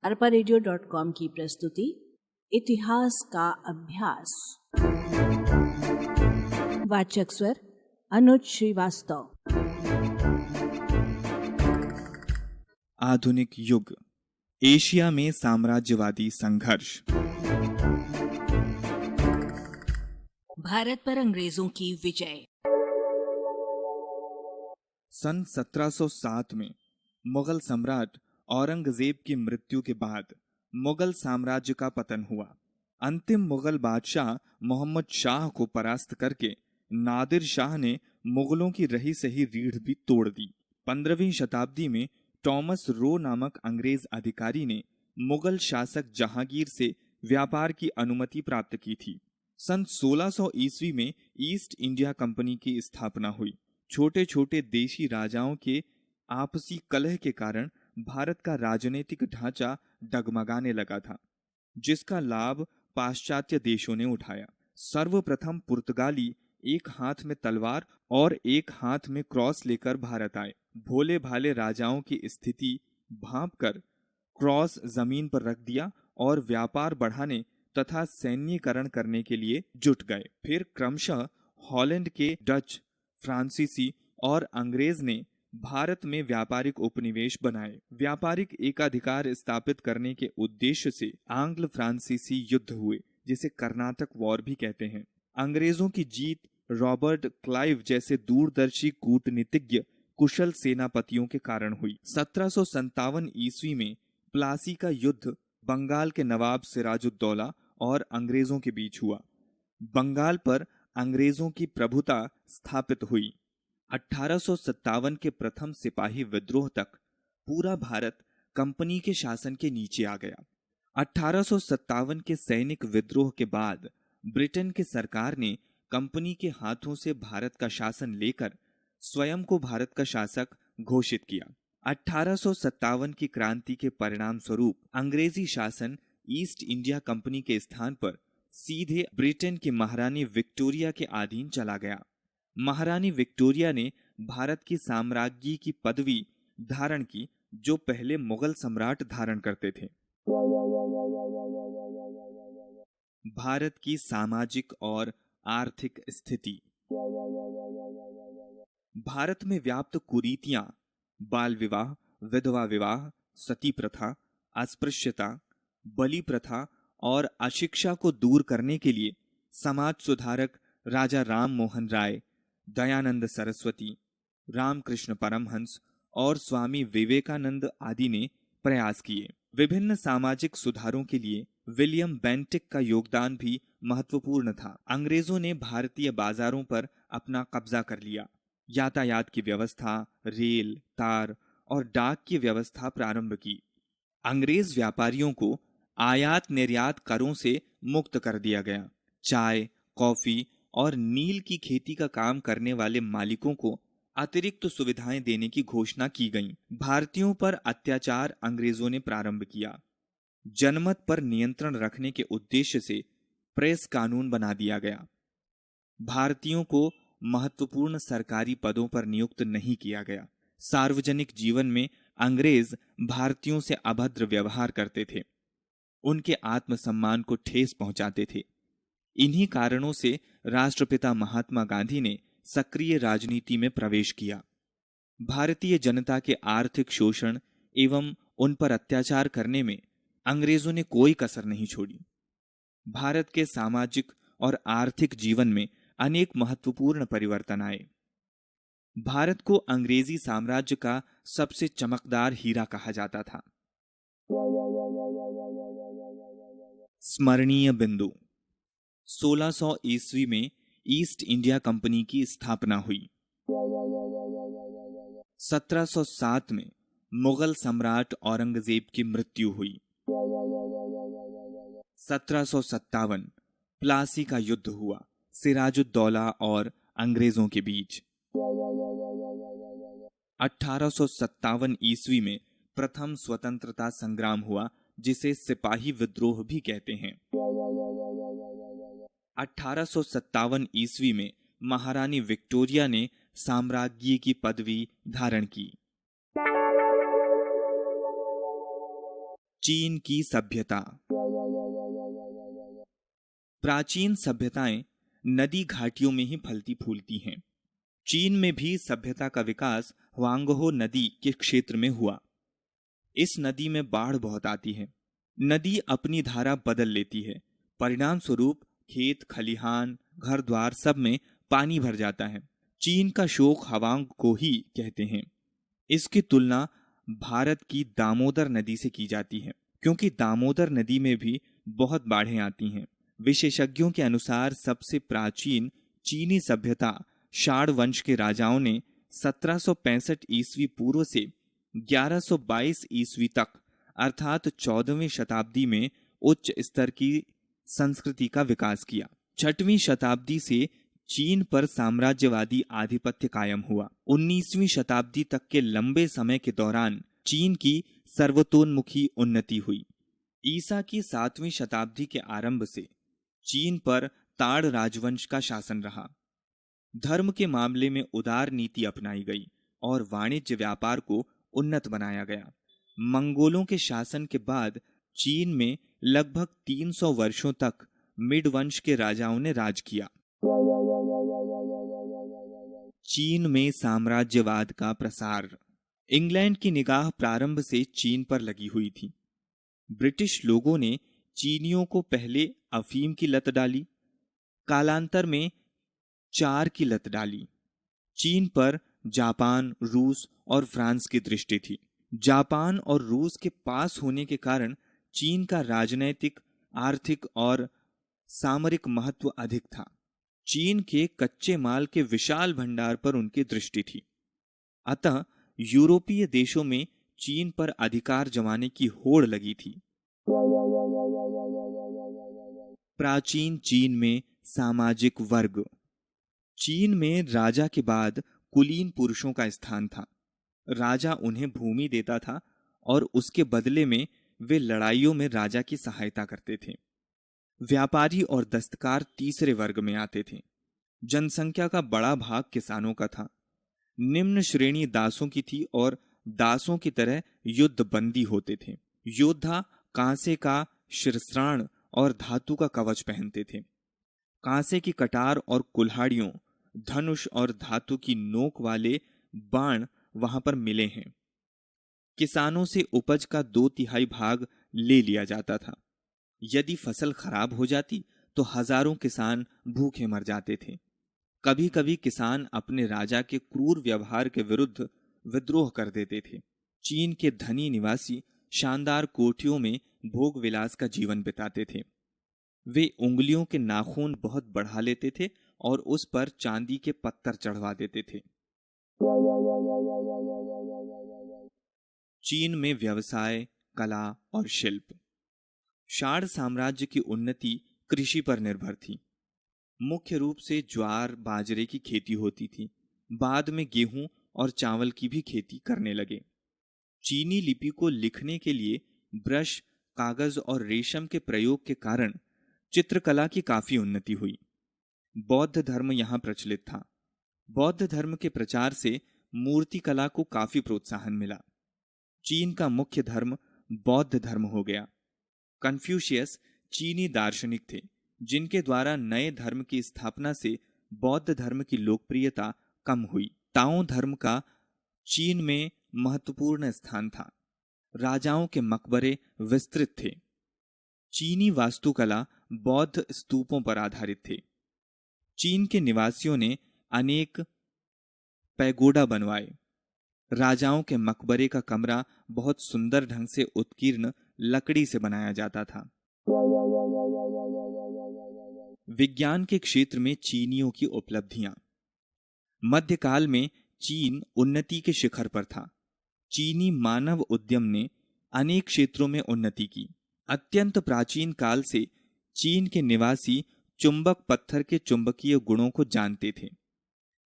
arparadio.com की प्रस्तुति इतिहास का अभ्यास। वाचक स्वर अनुज श्रीवास्तव। आधुनिक युग, एशिया में साम्राज्यवादी संघर्ष। भारत पर अंग्रेजों की विजय। सन 1707 में मुगल सम्राट औरंगजेब की मृत्यु के बाद मुगल साम्राज्य का पतन हुआ। अंतिम मुगल बादशाह मोहम्मद शाह को परास्त करके नादिर शाह ने मुगलों की रही सही रीढ़ भी तोड़ दी। 15वीं शताब्दी में टॉमस रो नामक अंग्रेज अधिकारी ने मुगल शासक जहांगीर से व्यापार की अनुमति प्राप्त की थी। सन 1600 ईस्वी में ईस्ट इंडिया कंपनी की स्थापना हुई। छोटे छोटे देशी राजाओं के आपसी कलह के कारण भारत का राजनीतिक ढांचा डगमगाने लगा था, जिसका लाभ पाश्चात्य देशों ने उठाया। सर्वप्रथम पुर्तगाली एक हाथ में तलवार और एक हाथ में क्रॉस लेकर भारत आए। भोले भाले राजाओं की स्थिति भांपकर क्रॉस जमीन पर रख दिया और व्यापार बढ़ाने तथा सैन्यीकरण करने के लिए जुट गए। फिर क्रमशः हॉलैंड के डच, फ्रांसीसी और अंग्रेज ने भारत में व्यापारिक उपनिवेश बनाए। व्यापारिक एकाधिकार स्थापित करने के उद्देश्य से आंग्ल फ्रांसीसी युद्ध हुए, जिसे कर्नाटक वॉर भी कहते हैं। अंग्रेजों की जीत रॉबर्ट क्लाइव जैसे दूरदर्शी कूटनीतिज्ञ कुशल सेनापतियों के कारण हुई। 1757 ईस्वी में प्लासी का युद्ध बंगाल के नवाब सिराजुद्दौला और अंग्रेजों के बीच हुआ। बंगाल पर अंग्रेजों की प्रभुता स्थापित हुई। 1857 के प्रथम सिपाही विद्रोह तक पूरा भारत कंपनी के शासन के नीचे आ गया। 1857 के सैनिक विद्रोह के बाद ब्रिटेन की सरकार ने कंपनी के हाथों से भारत का शासन लेकर स्वयं को भारत का शासक घोषित किया। 1857 की क्रांति के परिणाम स्वरूप अंग्रेजी शासन ईस्ट इंडिया कंपनी के स्थान पर सीधे ब्रिटेन की महारानी विक्टोरिया के अधीन चला गया। महारानी विक्टोरिया ने भारत की साम्राज्ञी की पदवी धारण की, जो पहले मुगल सम्राट धारण करते थे। भारत की सामाजिक और आर्थिक स्थिति। भारत में व्याप्त कुरीतियां, बाल विवाह, विधवा विवाह, सती प्रथा, अस्पृश्यता, बलि प्रथा और अशिक्षा को दूर करने के लिए समाज सुधारक राजा राम मोहन राय, दयानंद सरस्वती, रामकृष्ण परमहंस और स्वामी विवेकानंद आदि ने प्रयास किए। विभिन्न सामाजिक सुधारों के लिए विलियम बेंटिक का योगदान भी महत्वपूर्ण था। अंग्रेजों ने भारतीय बाजारों पर अपना कब्जा कर लिया। यातायात की व्यवस्था, रेल, तार और डाक की व्यवस्था प्रारंभ की। अंग्रेज व्यापारियों को आयात निर्यात करों से मुक्त कर दिया गया। चाय, कॉफी और नील की खेती का काम करने वाले मालिकों को अतिरिक्त सुविधाएं देने की घोषणा की गई। भारतीयों पर अत्याचार अंग्रेजों ने प्रारंभ किया। जनमत पर नियंत्रण रखने के उद्देश्य से प्रेस कानून बना दिया गया। भारतीयों को महत्वपूर्ण सरकारी पदों पर नियुक्त नहीं किया गया। सार्वजनिक जीवन में अंग्रेज भारतीयों से अभद्र व्यवहार करते थे, उनके आत्मसम्मान को ठेस पहुंचाते थे। इन्हीं कारणों से राष्ट्रपिता महात्मा गांधी ने सक्रिय राजनीति में प्रवेश किया। भारतीय जनता के आर्थिक शोषण एवं उन पर अत्याचार करने में अंग्रेजों ने कोई कसर नहीं छोड़ी। भारत के सामाजिक और आर्थिक जीवन में अनेक महत्वपूर्ण परिवर्तन आए। भारत को अंग्रेजी साम्राज्य का सबसे चमकदार हीरा कहा जाता था। स्मरणीय बिंदु। 1600 ईस्वी में ईस्ट इंडिया कंपनी की स्थापना हुई। 1707 में मुगल सम्राट औरंगजेब की मृत्यु हुई। 1757 प्लासी का युद्ध हुआ, सिराजुद्दौला और अंग्रेजों के बीच। 1857 ईस्वी में प्रथम स्वतंत्रता संग्राम हुआ, जिसे सिपाही विद्रोह भी कहते हैं। 1857 ईस्वी में महारानी विक्टोरिया ने साम्राज्ञी की पदवी धारण की। चीन की सभ्यता। प्राचीन सभ्यताएं नदी घाटियों में ही फलती फूलती हैं। चीन में भी सभ्यता का विकास हुआंगहो नदी के क्षेत्र में हुआ। इस नदी में बाढ़ बहुत आती है। नदी अपनी धारा बदल लेती है। परिणाम स्वरूप खेत खलिहान घर द्वार सब में पानी भर जाता है। चीन का शोक हवांग को ही कहते हैं। इसकी तुलना भारत की दामोदर नदी से की जाती है, क्योंकि दामोदर नदी में भी बहुत बाढ़ें आती हैं। विशेषज्ञों के अनुसार सबसे प्राचीन चीनी सभ्यता शाड़ वंश के राजाओं ने 1765 ईस्वी पूर्व से 1122 ईस्वी तक अर्थात 14वीं शताब्दी में उच्च स्तर की संस्कृति का विकास किया। 6वीं शताब्दी से चीन पर साम्राज्यवादी आधिपत्य कायम हुआ। 19वीं शताब्दी तक के लंबे समय के दौरान चीन की सर्वतोन्मुखी उन्नति हुई। ईसा की 7वीं शताब्दी के आरंभ से चीन पर ताड़ राजवंश का शासन रहा। धर्म के मामले में उदार नीति अपनाई गई और वाणिज्य व्यापार को उन्नत बनाया गया। मंगोलों के शासन के बाद चीन में लगभग 300 वर्षों तक मिड वंश के राजाओं ने राज किया। चीन में साम्राज्यवाद का प्रसार। इंग्लैंड की निगाह प्रारंभ से चीन पर लगी हुई थी। ब्रिटिश लोगों ने चीनियों को पहले अफीम की लत डाली, कालांतर में चार की लत डाली। चीन पर जापान, रूस और फ्रांस की दृष्टि थी। जापान और रूस के पास होने के कारण चीन का राजनैतिक, आर्थिक और सामरिक महत्व अधिक था। चीन के कच्चे माल के विशाल भंडार पर उनकी दृष्टि थी। अतः यूरोपीय देशों में चीन पर अधिकार जमाने की होड़ लगी थी। प्राचीन चीन में सामाजिक वर्ग। चीन में राजा के बाद कुलीन पुरुषों का स्थान था। राजा उन्हें भूमि देता था और उसके बदले में वे लड़ाइयों में राजा की सहायता करते थे। व्यापारी और दस्तकार तीसरे वर्ग में आते थे। जनसंख्या का बड़ा भाग किसानों का था। निम्न श्रेणी दासों की थी और दासों की तरह युद्ध बंदी होते थे। योद्धा कांसे का शिरस्त्राण और धातु का कवच पहनते थे। कांसे की कटार और कुल्हाड़ियों, धनुष और धातु की नोक वाले बाण वहां पर मिले हैं। किसानों से उपज का 2/3 भाग ले लिया जाता था। यदि फसल खराब हो जाती तो हजारों किसान भूखे मर जाते थे। कभी कभी किसान अपने राजा के क्रूर व्यवहार के विरुद्ध विद्रोह कर देते थे। चीन के धनी निवासी शानदार कोठियों में भोग विलास का जीवन बिताते थे। वे उंगलियों के नाखून बहुत बढ़ा लेते थे और उस पर चांदी के पत्थर चढ़वा देते थे। चीन में व्यवसाय, कला और शिल्प। शाड़ साम्राज्य की उन्नति कृषि पर निर्भर थी। मुख्य रूप से ज्वार बाजरे की खेती होती थी। बाद में गेहूं और चावल की भी खेती करने लगे। चीनी लिपि को लिखने के लिए ब्रश, कागज और रेशम के प्रयोग के कारण चित्रकला की काफी उन्नति हुई। बौद्ध धर्म यहां प्रचलित था। बौद्ध धर्म के प्रचार से मूर्ति कला को काफी प्रोत्साहन मिला। चीन का मुख्य धर्म बौद्ध धर्म हो गया। कन्फ्यूशियस चीनी दार्शनिक थे, जिनके द्वारा नए धर्म की स्थापना से बौद्ध धर्म की लोकप्रियता कम हुई। ताओ धर्म का चीन में महत्वपूर्ण स्थान था। राजाओं के मकबरे विस्तृत थे। चीनी वास्तुकला बौद्ध स्तूपों पर आधारित थे। चीन के निवासियों ने अनेक पैगोडा बनवाए। राजाओं के मकबरे का कमरा बहुत सुंदर ढंग से उत्कीर्ण लकड़ी से बनाया जाता था। विज्ञान के क्षेत्र में चीनियों की उपलब्धियां। मध्यकाल में चीन उन्नति के शिखर पर था। चीनी मानव उद्यम ने अनेक क्षेत्रों में उन्नति की। अत्यंत प्राचीन काल से चीन के निवासी चुंबक पत्थर के चुंबकीय गुणों को जानते थे।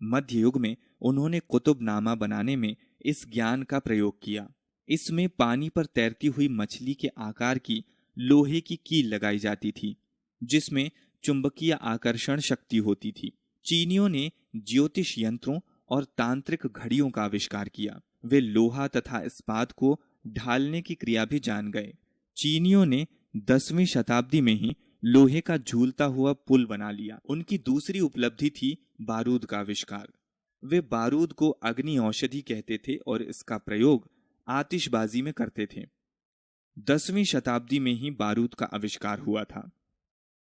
मध्य युग में उन्होंने कुतुबनामा बनाने में इस ज्ञान का प्रयोग किया। इसमें पानी पर तैरती हुई मछली के आकार की लोहे की कील लगाई जाती थी, जिसमें चुंबकीय आकर्षण शक्ति होती थी। चीनियों ने ज्योतिष यंत्रों और तांत्रिक घड़ियों का आविष्कार किया। वे लोहा तथा इस्पात को ढालने की क्रिया भी जान गए। चीनियों ने 10वीं शताब्दी में ही लोहे का झूलता हुआ पुल बना लिया। उनकी दूसरी उपलब्धि थी बारूद का आविष्कार। वे बारूद को अग्नि औषधि कहते थे और इसका प्रयोग आतिशबाजी में करते थे। 10वीं शताब्दी में ही बारूद का आविष्कार हुआ था।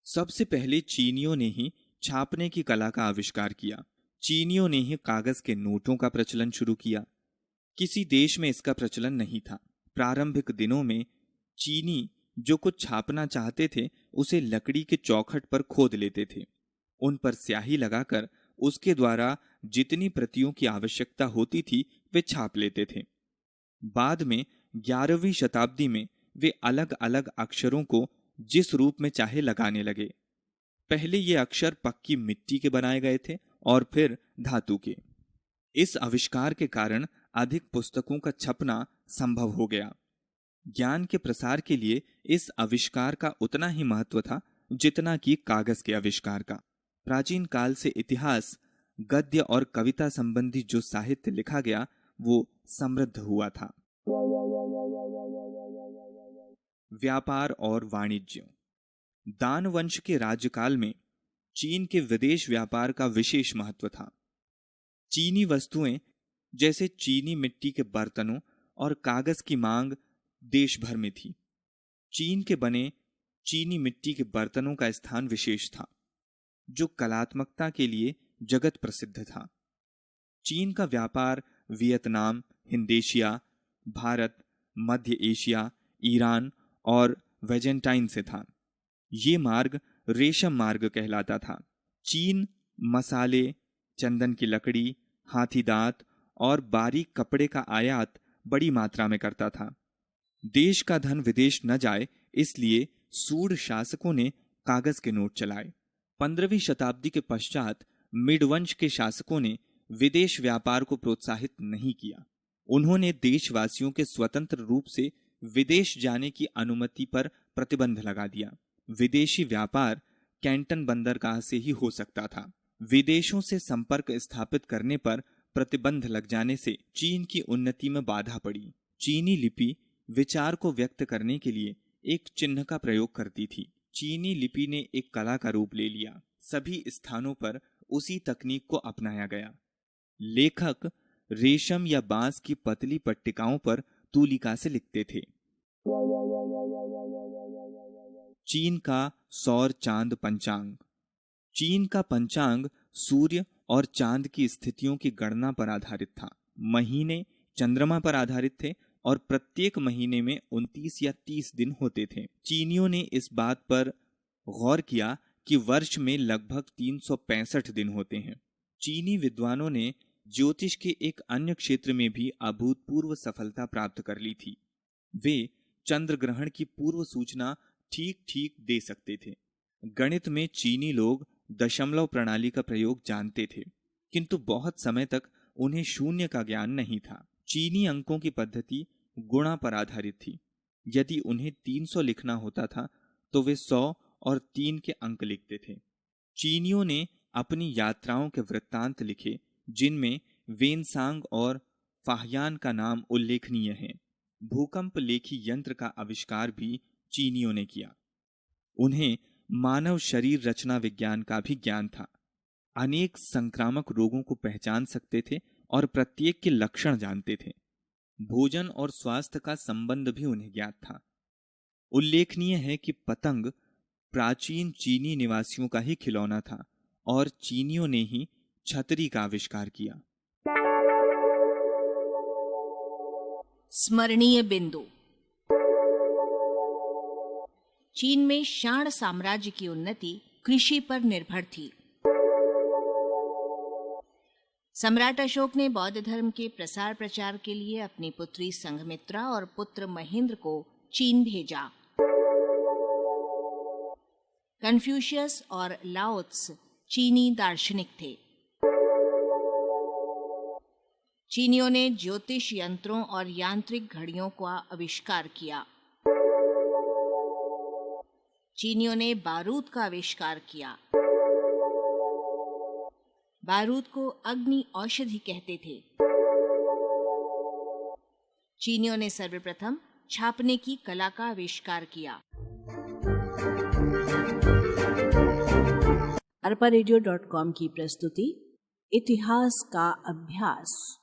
सबसे पहले चीनियों ने ही छापने की कला का आविष्कार किया। चीनियों ने ही कागज के नोटों का प्रचलन शुरू किया। किसी देश में इसका प्रचलन नहीं था। प्रारंभिक दिनों में चीनी जो कुछ छापना चाहते थे उसे लकड़ी के चौखट पर खोद लेते थे। उन पर स्याही लगाकर उसके द्वारा जितनी प्रतियों की आवश्यकता होती थी वे छाप लेते थे। बाद में 11वीं शताब्दी में वे अलग अलग अक्षरों को जिस रूप में चाहे लगाने लगे। पहले ये अक्षर पक्की मिट्टी के बनाए गए थे और फिर धातु के। इस आविष्कार के कारण अधिक पुस्तकों का छपना संभव हो गया। ज्ञान के प्रसार के लिए इस आविष्कार का उतना ही महत्व था जितना कि कागज के आविष्कार का। प्राचीन काल से इतिहास, गद्य और कविता संबंधी जो साहित्य लिखा गया वो समृद्ध हुआ था। व्यापार और वाणिज्य। दान वंश के राज्यकाल में चीन के विदेश व्यापार का विशेष महत्व था। चीनी वस्तुएं जैसे चीनी मिट्टी के बर्तनों और कागज की मांग देश भर में थी। चीन के बने चीनी मिट्टी के बर्तनों का स्थान विशेष था, जो कलात्मकता के लिए जगत प्रसिद्ध था। चीन का व्यापार वियतनाम, हिंद एशिया, भारत, मध्य एशिया, ईरान और वेजेंटाइन से था। ये मार्ग रेशम मार्ग कहलाता था। चीन मसाले, चंदन की लकड़ी, हाथी दांत और बारीक कपड़े का आयात बड़ी मात्रा में करता था। देश का धन विदेश न जाए इसलिए सूढ़ शासकों ने कागज के नोट चलाए। 15वीं शताब्दी के पश्चात मिडवंश के शासकों ने विदेश व्यापार को प्रोत्साहित नहीं किया। उन्होंने देशवासियों के स्वतंत्र रूप से विदेश जाने की अनुमति पर प्रतिबंध लगा दिया। विदेशी व्यापार कैंटन बंदरगाह से ही हो सकता था। विदेशों से संपर्क स्थापित करने पर प्रतिबंध लग जाने से चीन की उन्नति में बाधा पड़ी। चीनी लिपि विचार को व्यक्त करने के लिए एक चिन्ह का प्रयोग करती थी। चीनी लिपि ने एक कला का रूप ले लिया। सभी स्थानों पर उसी तकनीक को अपनाया गया। लेखक रेशम या बांस की पतली पट्टिकाओं पर तूलिका से लिखते थे। चीन का सौर चांद पंचांग। चीन का पंचांग सूर्य और चांद की स्थितियों की गणना पर आधारित था। महीने चंद्रमा पर आधारित थे और प्रत्येक महीने में 29 या 30 दिन होते थे। चीनियों ने इस बात पर गौर किया कि वर्ष में लगभग 365 दिन होते हैं। चीनी विद्वानों ने ज्योतिष के एक अन्य क्षेत्र में भी अभूतपूर्व सफलता प्राप्त कर ली थी। वे चंद्र ग्रहण की पूर्व सूचना ठीक ठीक दे सकते थे। गणित में चीनी लोग दशमलव प्रणाली का प्रयोग जानते थे, किंतु बहुत समय तक उन्हें शून्य का ज्ञान नहीं था। चीनी अंकों की पद्धति गुणा पर आधारित थी। यदि उन्हें 300 लिखना होता था तो वे 100 और 3 के अंक लिखते थे। चीनियों ने अपनी यात्राओं के वृत्तांत लिखे, जिनमें वेनसांग और फाहयान का नाम उल्लेखनीय है। भूकंप लेखी यंत्र का आविष्कार भी चीनियों ने किया। उन्हें मानव शरीर रचना विज्ञान का भी ज्ञान था। अनेक संक्रामक रोगों को पहचान सकते थे और प्रत्येक के लक्षण जानते थे। भोजन और स्वास्थ्य का संबंध भी उन्हें ज्ञात था। उल्लेखनीय है कि पतंग प्राचीन चीनी निवासियों का ही खिलौना था और चीनियों ने ही छतरी का आविष्कार किया। स्मरणीय बिंदु। चीन में शाण साम्राज्य की उन्नति कृषि पर निर्भर थी। सम्राट अशोक ने बौद्ध धर्म के प्रसार प्रचार के लिए अपनी पुत्री संघमित्रा और पुत्र महेंद्र को चीन भेजा। कन्फ्यूशियस और लाओ त्से चीनी दार्शनिक थे। चीनियों ने ज्योतिष यंत्रों और यांत्रिक घड़ियों का आविष्कार किया। चीनियों ने बारूद का आविष्कार किया। बारूद को अग्नि औषधि कहते थे। चीनियों ने सर्वप्रथम छापने की कला का आविष्कार किया। arparedio.com की प्रस्तुति इतिहास का अभ्यास।